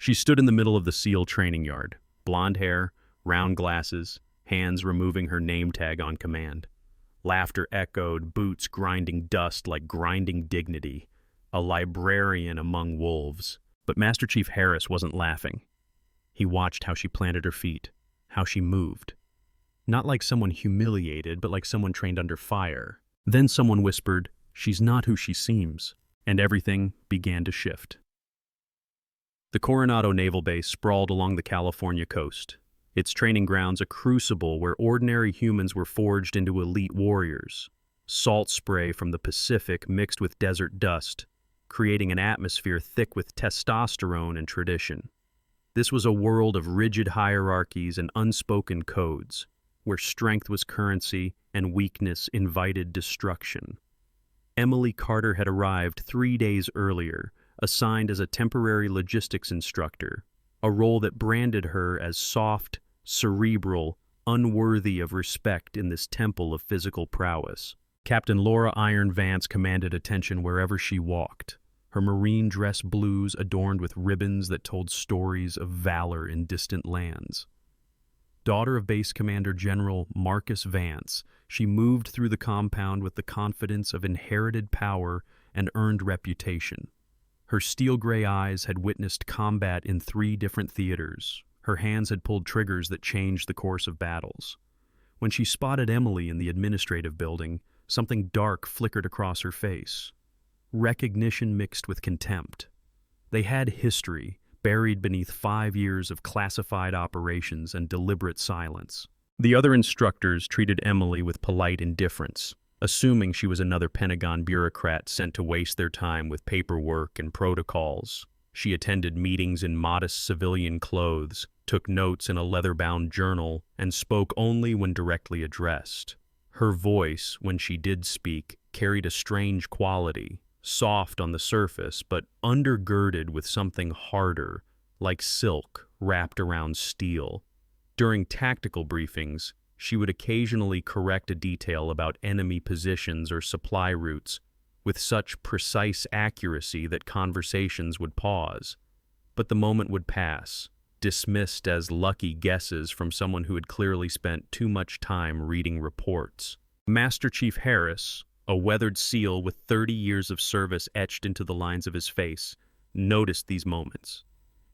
She stood in the middle of the SEAL training yard, blonde hair, round glasses, hands removing her name tag on command. Laughter echoed, boots grinding dust like grinding dignity, a librarian among wolves. But Master Chief Harris wasn't laughing. He watched how she planted her feet, how she moved. Not like someone humiliated, but like someone trained under fire. Then someone whispered, "She's not who she seems," and everything began to shift. The Coronado Naval Base sprawled along the California coast, its training grounds a crucible where ordinary humans were forged into elite warriors. Salt spray from the Pacific mixed with desert dust, creating an atmosphere thick with testosterone and tradition. This was a world of rigid hierarchies and unspoken codes, where strength was currency and weakness invited destruction. Emily Carter had arrived 3 days earlier, assigned as a temporary logistics instructor, a role that branded her as soft, cerebral, unworthy of respect in this temple of physical prowess. Captain Laura Iron Vance commanded attention wherever she walked, her marine dress blues adorned with ribbons that told stories of valor in distant lands. Daughter of Base Commander General Marcus Vance, she moved through the compound with the confidence of inherited power and earned reputation. Her steel-gray eyes had witnessed combat in 3 different theaters. Her hands had pulled triggers that changed the course of battles. When she spotted Emily in the administrative building, something dark flickered across her face. Recognition mixed with contempt. They had history, buried beneath 5 years of classified operations and deliberate silence. The other instructors treated Emily with polite indifference, assuming she was another Pentagon bureaucrat sent to waste their time with paperwork and protocols. She attended meetings in modest civilian clothes, took notes in a leather-bound journal, and spoke only when directly addressed. Her voice, when she did speak, carried a strange quality, soft on the surface, but undergirded with something harder, like silk wrapped around steel. During tactical briefings, she would occasionally correct a detail about enemy positions or supply routes with such precise accuracy that conversations would pause. But the moment would pass, dismissed as lucky guesses from someone who had clearly spent too much time reading reports. Master Chief Harris, a weathered SEAL with 30 years of service etched into the lines of his face, noticed these moments.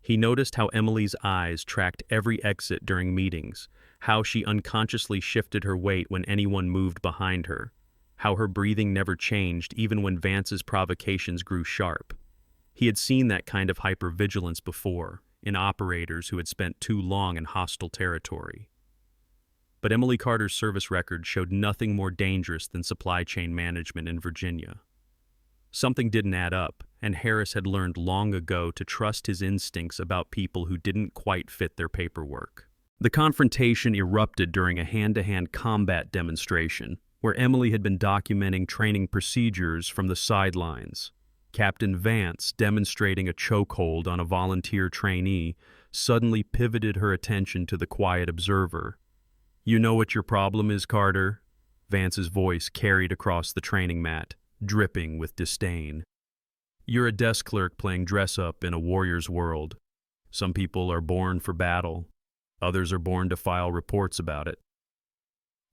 He noticed how Emily's eyes tracked every exit during meetings, how she unconsciously shifted her weight when anyone moved behind her, how her breathing never changed even when Vance's provocations grew sharp. He had seen that kind of hypervigilance before, in operators who had spent too long in hostile territory. But Emily Carter's service record showed nothing more dangerous than supply chain management in Virginia. Something didn't add up, and Harris had learned long ago to trust his instincts about people who didn't quite fit their paperwork. The confrontation erupted during a hand-to-hand combat demonstration, where Emily had been documenting training procedures from the sidelines. Captain Vance, demonstrating a chokehold on a volunteer trainee, suddenly pivoted her attention to the quiet observer. "You know what your problem is, Carter?" Vance's voice carried across the training mat, dripping with disdain. "You're a desk clerk playing dress-up in a warrior's world. Some people are born for battle. Others are born to file reports about it."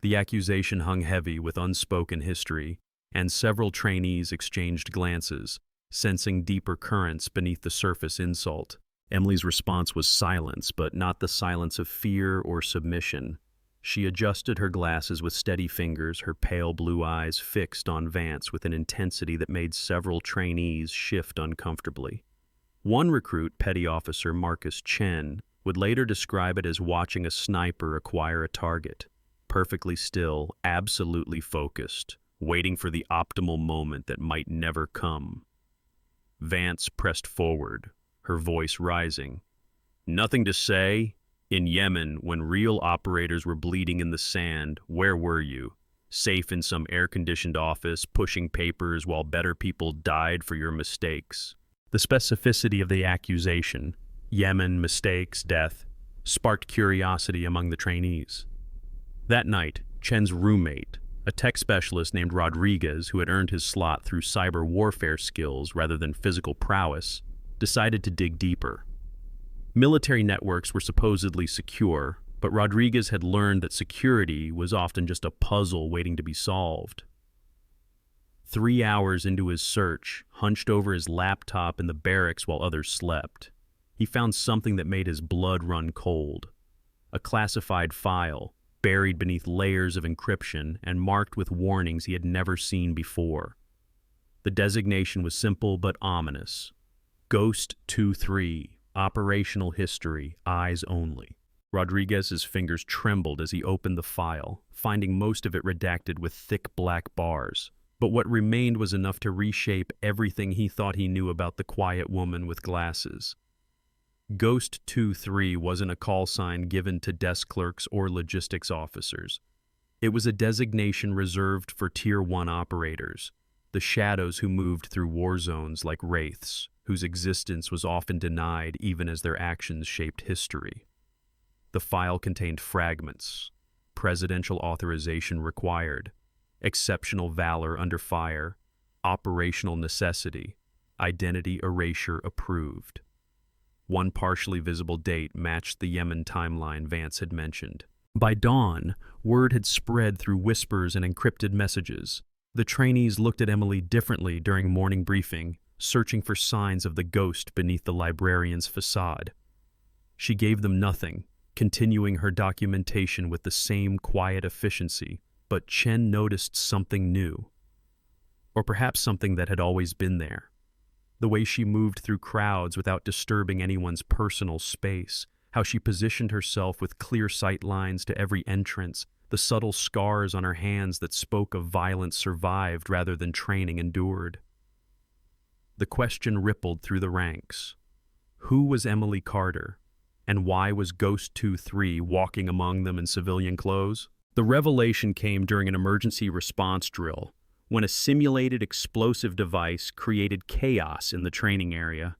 The accusation hung heavy with unspoken history, and several trainees exchanged glances, sensing deeper currents beneath the surface insult. Emily's response was silence, but not the silence of fear or submission. She adjusted her glasses with steady fingers, her pale blue eyes fixed on Vance with an intensity that made several trainees shift uncomfortably. One recruit, Petty Officer Marcus Chen, would later describe it as watching a sniper acquire a target, perfectly still, absolutely focused, waiting for the optimal moment that might never come. Vance pressed forward, her voice rising. "Nothing to say? In Yemen, when real operators were bleeding in the sand, where were you? Safe in some air-conditioned office, pushing papers while better people died for your mistakes." The specificity of the accusation, Yemen, mistakes, death, sparked curiosity among the trainees. That night, Chen's roommate, a tech specialist named Rodriguez who had earned his slot through cyber warfare skills rather than physical prowess, decided to dig deeper. Military networks were supposedly secure, but Rodriguez had learned that security was often just a puzzle waiting to be solved. 3 hours into his search, hunched over his laptop in the barracks while others slept, he found something that made his blood run cold. A classified file, buried beneath layers of encryption and marked with warnings he had never seen before. The designation was simple but ominous. Ghost 23, operational history, eyes only. Rodriguez's fingers trembled as he opened the file, finding most of it redacted with thick black bars. But what remained was enough to reshape everything he thought he knew about the quiet woman with glasses. Ghost 23 wasn't a call sign given to desk clerks or logistics officers. It was a designation reserved for Tier 1 operators, the shadows who moved through war zones like wraiths, whose existence was often denied even as their actions shaped history. The file contained fragments: presidential authorization required, exceptional valor under fire, operational necessity, identity erasure approved. One partially visible date matched the Yemen timeline Vance had mentioned. By dawn, word had spread through whispers and encrypted messages. The trainees looked at Emily differently during morning briefing, searching for signs of the ghost beneath the librarian's facade. She gave them nothing, continuing her documentation with the same quiet efficiency, but Chen noticed something new. Or perhaps something that had always been there. The way she moved through crowds without disturbing anyone's personal space, how she positioned herself with clear sight lines to every entrance, the subtle scars on her hands that spoke of violence survived rather than training endured. The question rippled through the ranks. Who was Emily Carter? And why was Ghost 23 walking among them in civilian clothes? The revelation came during an emergency response drill, when a simulated explosive device created chaos in the training area.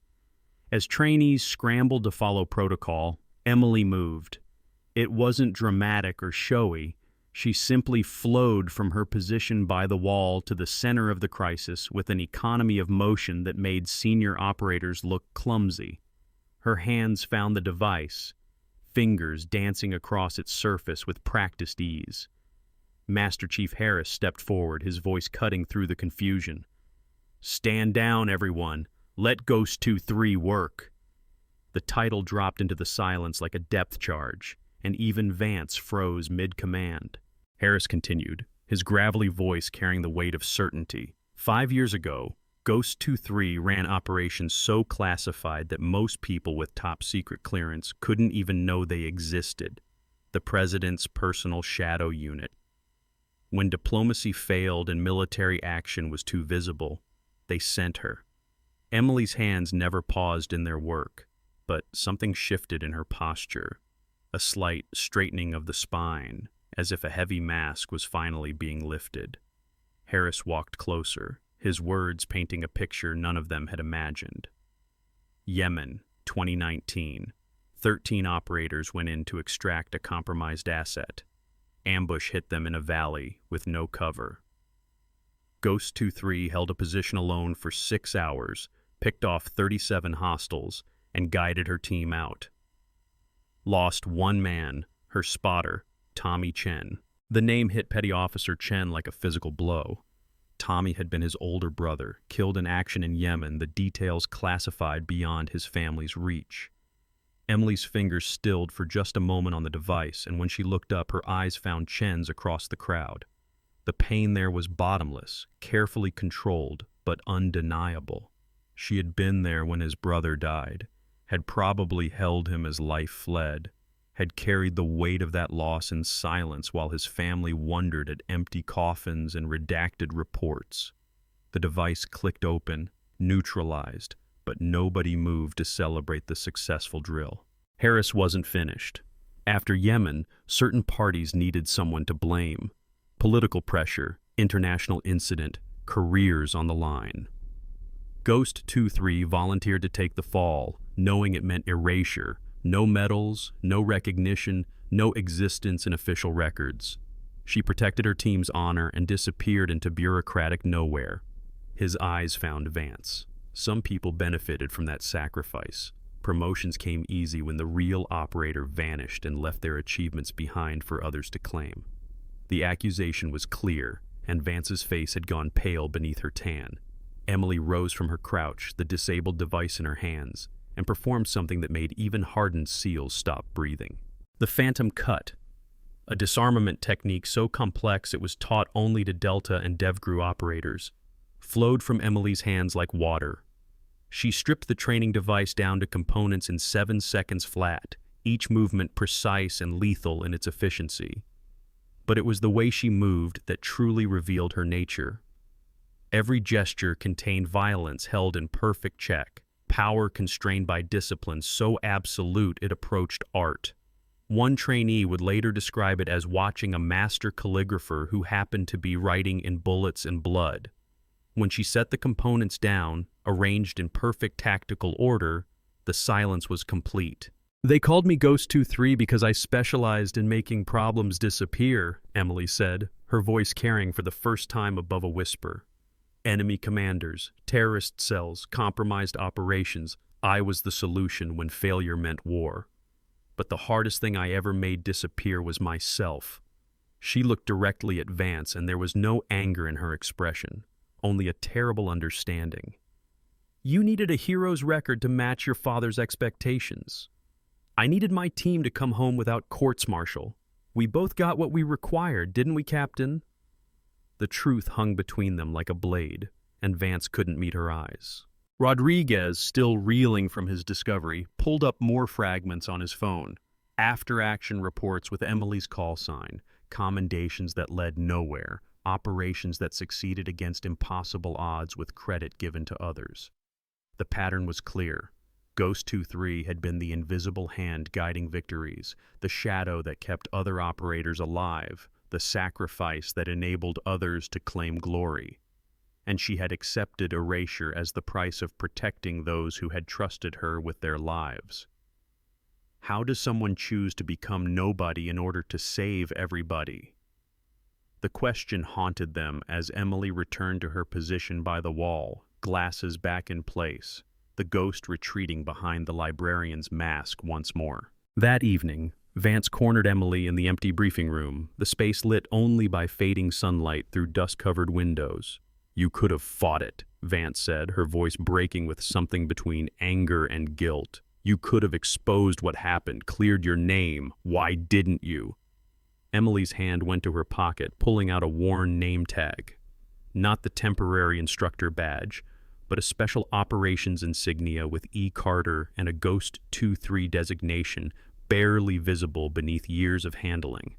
As trainees scrambled to follow protocol, Emily moved. It wasn't dramatic or showy. She simply flowed from her position by the wall to the center of the crisis with an economy of motion that made senior operators look clumsy. Her hands found the device, fingers dancing across its surface with practiced ease. Master Chief Harris stepped forward, his voice cutting through the confusion. "Stand down, everyone. Let Ghost 23 work." The title dropped into the silence like a depth charge, and even Vance froze mid-command. Harris continued, his gravelly voice carrying the weight of certainty. 5 years ago, Ghost 23 ran operations so classified that most people with top-secret clearance couldn't even know they existed. The President's personal shadow unit. When diplomacy failed and military action was too visible, they sent her. Emily's hands never paused in their work, but something shifted in her posture, a slight straightening of the spine, as if a heavy mask was finally being lifted. Harris walked closer, his words painting a picture none of them had imagined. Yemen, 2019. 13 operators went in to extract a compromised asset. Ambush hit them in a valley with no cover. Ghost 23 held a position alone for 6 hours, picked off 37 hostiles, and guided her team out. Lost one man, her spotter, Tommy Chen. The name hit Petty Officer Chen like a physical blow. Tommy had been his older brother, killed in action in Yemen, the details classified beyond his family's reach. Emily's fingers stilled for just a moment on the device, and when she looked up, her eyes found Chen's across the crowd. The pain there was bottomless, carefully controlled, but undeniable. She had been there when his brother died, had probably held him as life fled, had carried the weight of that loss in silence while his family wondered at empty coffins and redacted reports. The device clicked open, neutralized, but nobody moved to celebrate the successful drill. Harris wasn't finished. After Yemen, certain parties needed someone to blame. Political pressure, international incident, careers on the line. Ghost 23 volunteered to take the fall, knowing it meant erasure, no medals, no recognition, no existence in official records. She protected her team's honor and disappeared into bureaucratic nowhere. His eyes found Vance. Some people benefited from that sacrifice. Promotions came easy when the real operator vanished and left their achievements behind for others to claim. The accusation was clear, and Vance's face had gone pale beneath her tan. Emily rose from her crouch, the disabled device in her hands, and performed something that made even hardened seals stop breathing. The Phantom Cut, a disarmament technique so complex it was taught only to Delta and DevGru operators, flowed from Emily's hands like water. She stripped the training device down to components in 7 seconds flat, each movement precise and lethal in its efficiency. But it was the way she moved that truly revealed her nature. Every gesture contained violence held in perfect check, power constrained by discipline so absolute it approached art. One trainee would later describe it as watching a master calligrapher who happened to be writing in bullets and blood. When she set the components down, arranged in perfect tactical order, the silence was complete. "They called me Ghost 2-3 because I specialized in making problems disappear," Emily said, her voice carrying for the first time above a whisper. "Enemy commanders, terrorist cells, compromised operations. I was the solution when failure meant war. But the hardest thing I ever made disappear was myself." She looked directly at Vance, and there was no anger in her expression, only a terrible understanding. "You needed a hero's record to match your father's expectations. I needed my team to come home without courts-martial. We both got what we required, didn't we, Captain?" The truth hung between them like a blade, and Vance couldn't meet her eyes. Rodriguez, still reeling from his discovery, pulled up more fragments on his phone. After-action reports with Emily's call sign, commendations that led nowhere, operations that succeeded against impossible odds with credit given to others. The pattern was clear. Ghost 2-3 had been the invisible hand guiding victories, the shadow that kept other operators alive, the sacrifice that enabled others to claim glory. And she had accepted erasure as the price of protecting those who had trusted her with their lives. How does someone choose to become nobody in order to save everybody? The question haunted them as Emily returned to her position by the wall, glasses back in place, the ghost retreating behind the librarian's mask once more. That evening, Vance cornered Emily in the empty briefing room, the space lit only by fading sunlight through dust-covered windows. "You could have fought it," Vance said, her voice breaking with something between anger and guilt. "You could have exposed what happened, cleared your name. Why didn't you?" Emily's hand went to her pocket, pulling out a worn name tag. Not the temporary instructor badge, but a special operations insignia with E. Carter and a Ghost 2-3 designation barely visible beneath years of handling.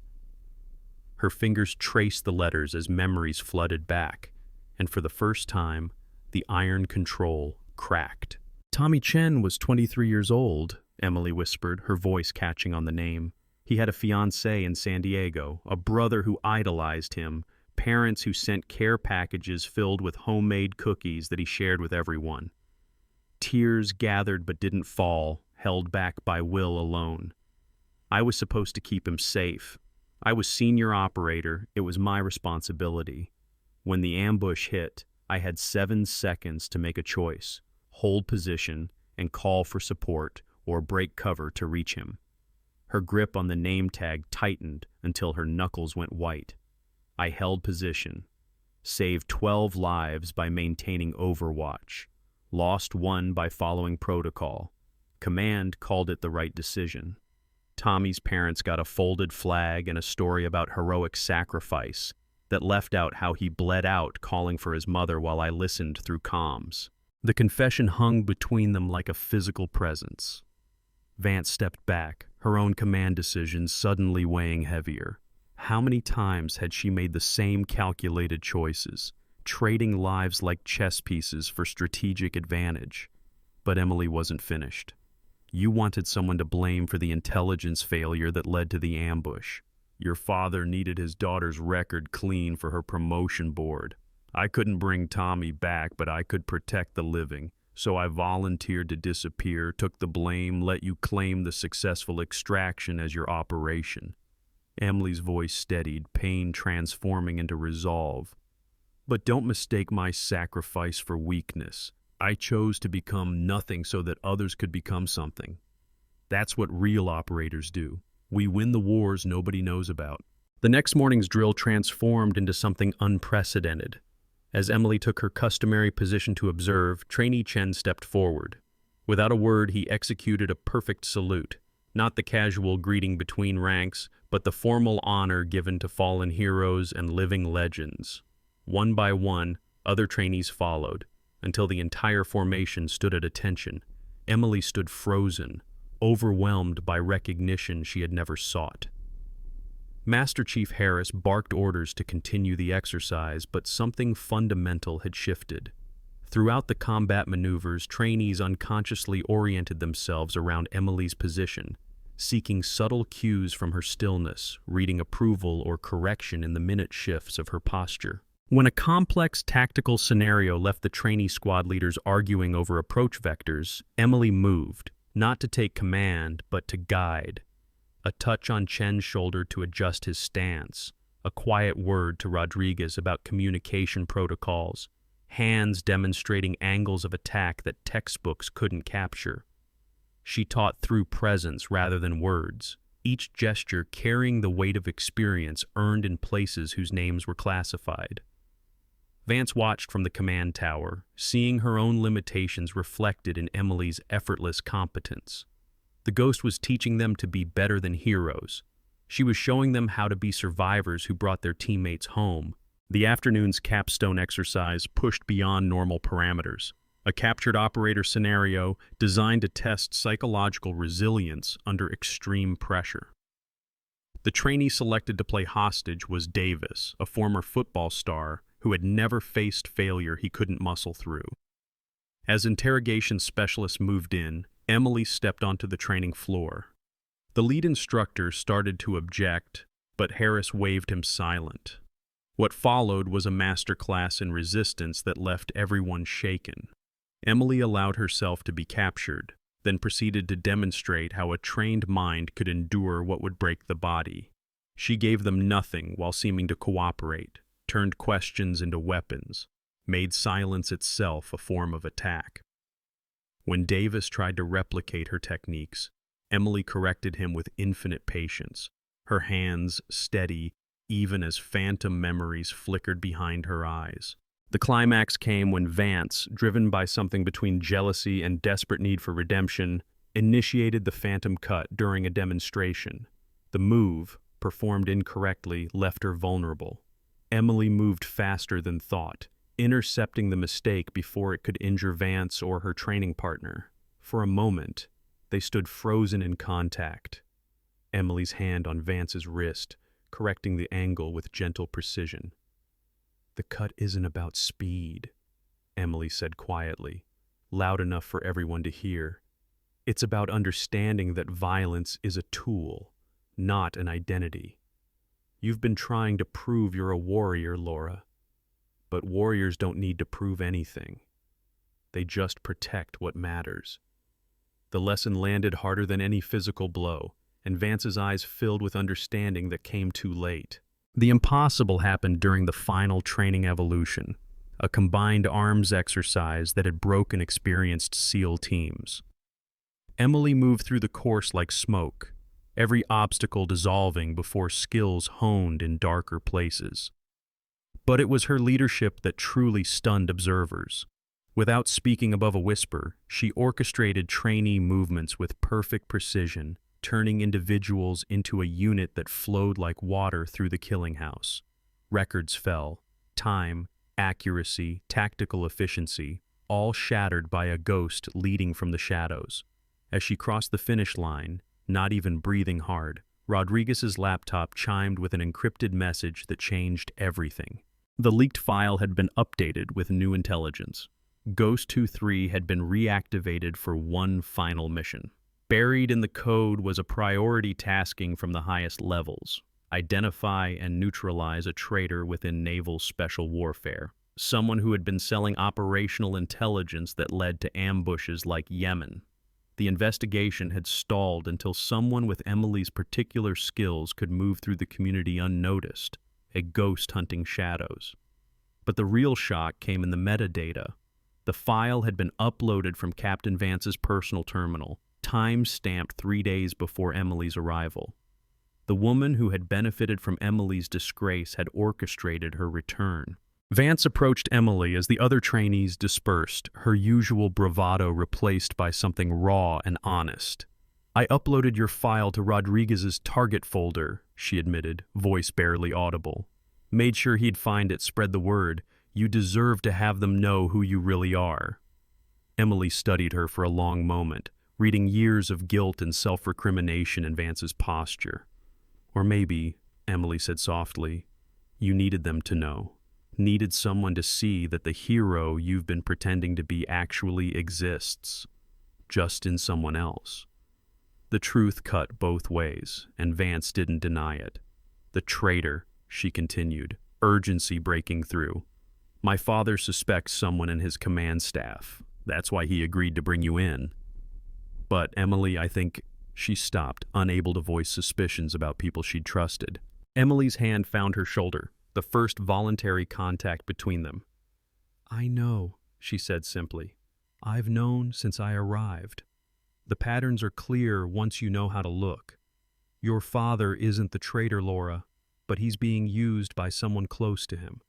Her fingers traced the letters as memories flooded back, and for the first time, the iron control cracked. "Tommy Chen was 23 years old," Emily whispered, her voice catching on the name. "He had a fiancée in San Diego, a brother who idolized him, parents who sent care packages filled with homemade cookies that he shared with everyone. Tears gathered but didn't fall, held back by will alone. I was supposed to keep him safe. I was senior operator. It was my responsibility. When the ambush hit, I had 7 seconds to make a choice, hold position, and call for support or break cover to reach him." Her grip on the name tag tightened until her knuckles went white. "I held position, saved 12 lives by maintaining overwatch, lost 1 by following protocol. Command called it the right decision. Tommy's parents got a folded flag and a story about heroic sacrifice that left out how he bled out calling for his mother while I listened through comms. The confession hung between them like a physical presence." Vance stepped back, her own command decisions suddenly weighing heavier. How many times had she made the same calculated choices, trading lives like chess pieces for strategic advantage? But Emily wasn't finished. "You wanted someone to blame for the intelligence failure that led to the ambush. Your father needed his daughter's record clean for her promotion board. I couldn't bring Tommy back, but I could protect the living. So I volunteered to disappear, took the blame, let you claim the successful extraction as your operation." Emily's voice steadied, pain transforming into resolve. "But don't mistake my sacrifice for weakness. I chose to become nothing so that others could become something. That's what real operators do. We win the wars nobody knows about. The next morning's drill transformed into something unprecedented. As Emily took her customary position to observe, Trainee Chen stepped forward. Without a word, he executed a perfect salute. Not the casual greeting between ranks, but the formal honor given to fallen heroes and living legends. One by one, other trainees followed, until the entire formation stood at attention. Emily stood frozen, overwhelmed by recognition she had never sought. Master Chief Harris barked orders to continue the exercise, but something fundamental had shifted. Throughout the combat maneuvers, trainees unconsciously oriented themselves around Emily's position, seeking subtle cues from her stillness, reading approval or correction in the minute shifts of her posture. When a complex tactical scenario left the trainee squad leaders arguing over approach vectors, Emily moved, not to take command, but to guide. A touch on Chen's shoulder to adjust his stance, a quiet word to Rodriguez about communication protocols, hands demonstrating angles of attack that textbooks couldn't capture. She taught through presence rather than words, each gesture carrying the weight of experience earned in places whose names were classified. Vance watched from the command tower, seeing her own limitations reflected in Emily's effortless competence. The ghost was teaching them to be better than heroes. She was showing them how to be survivors who brought their teammates home. The afternoon's capstone exercise pushed beyond normal parameters. A captured operator scenario designed to test psychological resilience under extreme pressure. The trainee selected to play hostage was Davis, a former football star who had never faced failure he couldn't muscle through. As interrogation specialists moved in, Emily stepped onto the training floor. The lead instructor started to object, but Harris waved him silent. What followed was a masterclass in resistance that left everyone shaken. Emily allowed herself to be captured, then proceeded to demonstrate how a trained mind could endure what would break the body. She gave them nothing while seeming to cooperate, turned questions into weapons, made silence itself a form of attack. When Davis tried to replicate her techniques, Emily corrected him with infinite patience, her hands steady even as phantom memories flickered behind her eyes. The climax came when Vance, driven by something between jealousy and desperate need for redemption, initiated the phantom cut during a demonstration. The move, performed incorrectly, left her vulnerable. Emily moved faster than thought, intercepting the mistake before it could injure Vance or her training partner. For a moment, they stood frozen in contact. Emily's hand on Vance's wrist, correcting the angle with gentle precision. "The cut isn't about speed," Emily said quietly, loud enough for everyone to hear. "It's about understanding that violence is a tool, not an identity. You've been trying to prove you're a warrior, Laura. But warriors don't need to prove anything. They just protect what matters." The lesson landed harder than any physical blow, and Vance's eyes filled with understanding that came too late. The impossible happened during the final training evolution, a combined arms exercise that had broken experienced SEAL teams. Emily moved through the course like smoke, every obstacle dissolving before skills honed in darker places. But it was her leadership that truly stunned observers. Without speaking above a whisper, she orchestrated trainee movements with perfect precision, turning individuals into a unit that flowed like water through the killing house. Records fell, time, accuracy, tactical efficiency, all shattered by a ghost leading from the shadows. As she crossed the finish line, not even breathing hard, Rodriguez's laptop chimed with an encrypted message that changed everything. The leaked file had been updated with new intelligence. Ghost 2-3 had been reactivated for one final mission. Buried in the code was a priority tasking from the highest levels: identify and neutralize a traitor within naval special warfare, someone who had been selling operational intelligence that led to ambushes like Yemen. The investigation had stalled until someone with Emily's particular skills could move through the community unnoticed, a ghost hunting shadows. But the real shock came in the metadata. The file had been uploaded from Captain Vance's personal terminal, time-stamped 3 days before Emily's arrival. The woman who had benefited from Emily's disgrace had orchestrated her return. Vance approached Emily as the other trainees dispersed, her usual bravado replaced by something raw and honest. "I uploaded your file to Rodriguez's target folder," she admitted, voice barely audible. "Made sure he'd find it, spread the word. You deserve to have them know who you really are." Emily studied her for a long moment, reading years of guilt and self-recrimination in Vance's posture. "Or maybe," Emily said softly, "you needed them to know. Needed someone to see that the hero you've been pretending to be actually exists, just in someone else." The truth cut both ways, and Vance didn't deny it. "The traitor," she continued, urgency breaking through. "My father suspects someone in his command staff. That's why he agreed to bring you in." "But, Emily, I think—" She stopped, unable to voice suspicions about people she'd trusted. Emily's hand found her shoulder, the first voluntary contact between them. "I know," she said simply. "I've known since I arrived. The patterns are clear once you know how to look. Your father isn't the traitor, Laura, but he's being used by someone close to him.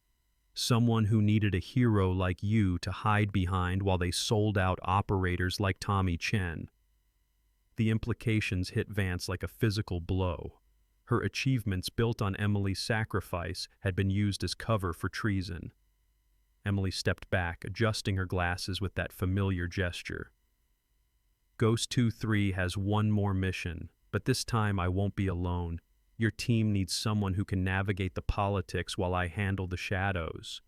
Someone who needed a hero like you to hide behind while they sold out operators like Tommy Chen." The implications hit Vance like a physical blow. Her achievements built on Emily's sacrifice had been used as cover for treason. Emily stepped back, adjusting her glasses with that familiar gesture. "Ghost 2-3 has one more mission, but this time I won't be alone. Your team needs someone who can navigate the politics while I handle the shadows.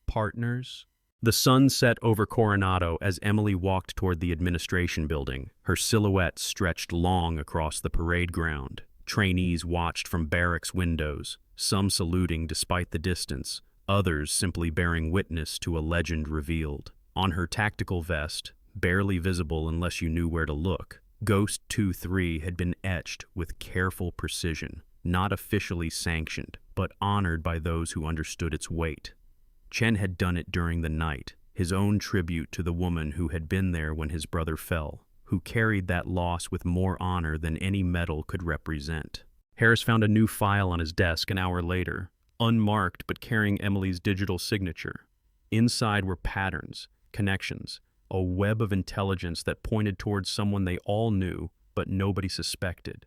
Partners?" The sun set over Coronado as Emily walked toward the administration building, her silhouette stretched long across the parade ground. Trainees watched from barracks windows, some saluting despite the distance, others simply bearing witness to a legend revealed. On her tactical vest, barely visible unless you knew where to look, Ghost 2-3 had been etched with careful precision, not officially sanctioned, but honored by those who understood its weight. Chen had done it during the night, his own tribute to the woman who had been there when his brother fell, who carried that loss with more honor than any medal could represent. Harris found a new file on his desk an hour later, unmarked but carrying Emily's digital signature. Inside were patterns, connections, a web of intelligence that pointed towards someone they all knew, but nobody suspected.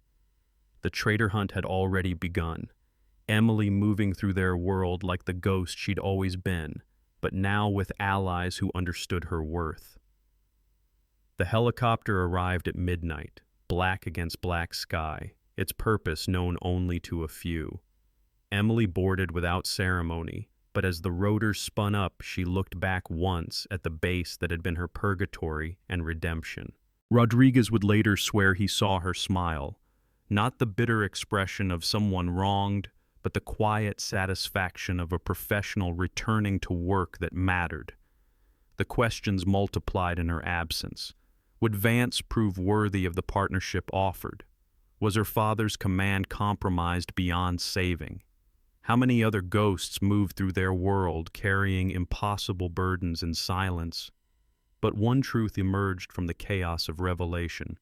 The traitor hunt had already begun. Emily moving through their world like the ghost she'd always been, but now with allies who understood her worth. The helicopter arrived at midnight, black against black sky, its purpose known only to a few. Emily boarded without ceremony, but as the rotors spun up, she looked back once at the base that had been her purgatory and redemption. Rodriguez would later swear he saw her smile, not the bitter expression of someone wronged, but the quiet satisfaction of a professional returning to work that mattered. The questions multiplied in her absence. Would Vance prove worthy of the partnership offered? Was her father's command compromised beyond saving? How many other ghosts moved through their world carrying impossible burdens in silence? But one truth emerged from the chaos of revelation.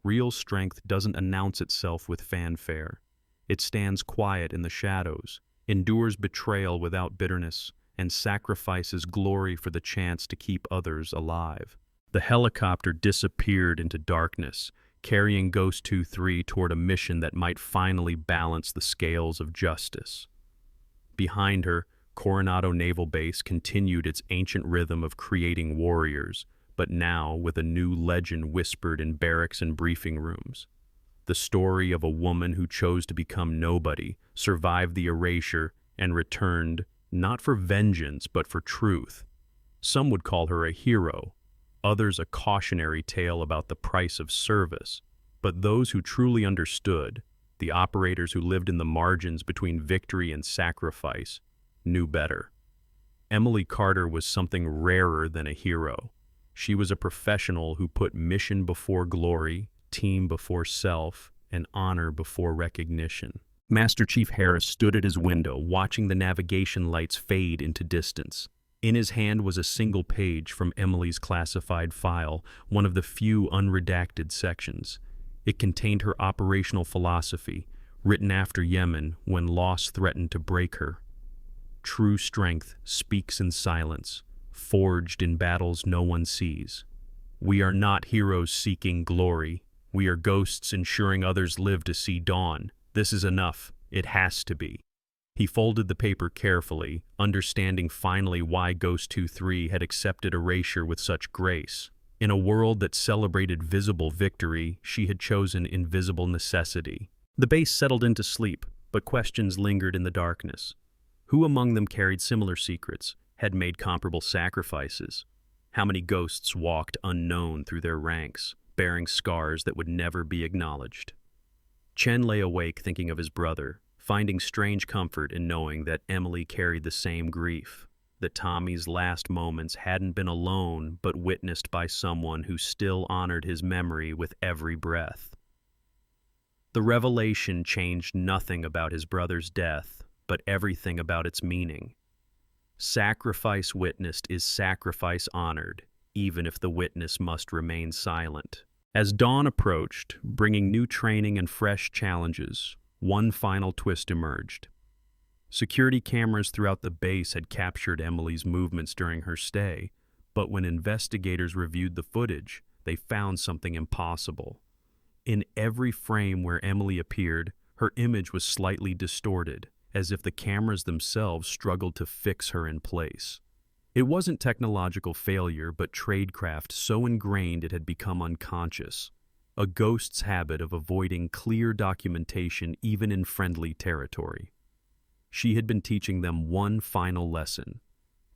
Real strength doesn't announce itself with fanfare. It stands quiet in the shadows, endures betrayal without bitterness, and sacrifices glory for the chance to keep others alive. The helicopter disappeared into darkness, carrying Ghost 2-3 toward a mission that might finally balance the scales of justice. Behind her, Coronado Naval Base continued its ancient rhythm of creating warriors, but now with a new legend whispered in barracks and briefing rooms. The story of a woman who chose to become nobody, survived the erasure, and returned, not for vengeance, but for truth. Some would call her a hero, others a cautionary tale about the price of service. But those who truly understood, the operators who lived in the margins between victory and sacrifice, knew better. Emily Carter was something rarer than a hero. She was a professional who put mission before glory, team before self, and honor before recognition. Master Chief Harris stood at his window, watching the navigation lights fade into distance. In his hand was a single page from Emily's classified file, one of the few unredacted sections. It contained her operational philosophy, written after Yemen when loss threatened to break her. True strength speaks in silence, forged in battles no one sees. We are not heroes seeking glory. We are ghosts ensuring others live to see dawn. This is enough. It has to be. He folded the paper carefully, understanding finally why Ghost 2-3 had accepted erasure with such grace. In a world that celebrated visible victory, she had chosen invisible necessity. The base settled into sleep, but questions lingered in the darkness. Who among them carried similar secrets, had made comparable sacrifices? How many ghosts walked unknown through their ranks, bearing scars that would never be acknowledged? Chen lay awake thinking of his brother, finding strange comfort in knowing that Emily carried the same grief, that Tommy's last moments hadn't been alone but witnessed by someone who still honored his memory with every breath. The revelation changed nothing about his brother's death, but everything about its meaning. Sacrifice witnessed is sacrifice honored, even if the witness must remain silent. As dawn approached, bringing new training and fresh challenges, one final twist emerged. Security cameras throughout the base had captured Emily's movements during her stay, but when investigators reviewed the footage, they found something impossible. In every frame where Emily appeared, her image was slightly distorted, as if the cameras themselves struggled to fix her in place. It wasn't technological failure, but tradecraft so ingrained it had become unconscious. A ghost's habit of avoiding clear documentation even in friendly territory. She had been teaching them one final lesson.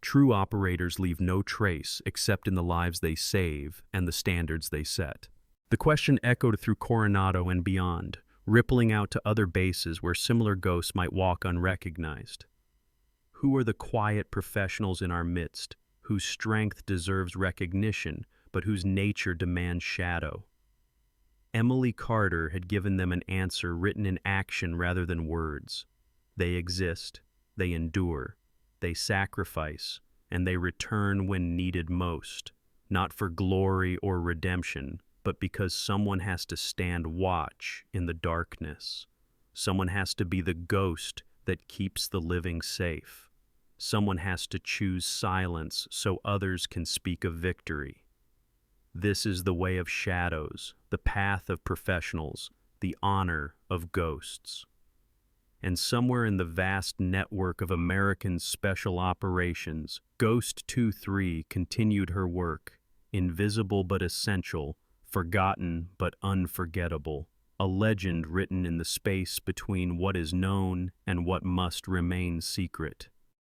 True operators leave no trace except in the lives they save and the standards they set. The question echoed through Coronado and beyond, rippling out to other bases where similar ghosts might walk unrecognized. Who are the quiet professionals in our midst, whose strength deserves recognition, but whose nature demands shadow? Emily Carter had given them an answer written in action rather than words. They exist, they endure, they sacrifice, and they return when needed most, not for glory or redemption, but because someone has to stand watch in the darkness. Someone has to be the ghost that keeps the living safe. Someone has to choose silence so others can speak of victory. This is the way of shadows, the path of professionals, the honor of ghosts. And somewhere in the vast network of American special operations, Ghost 2-3 continued her work, invisible but essential, forgotten but unforgettable, a legend written in the space between what is known and what must remain secret.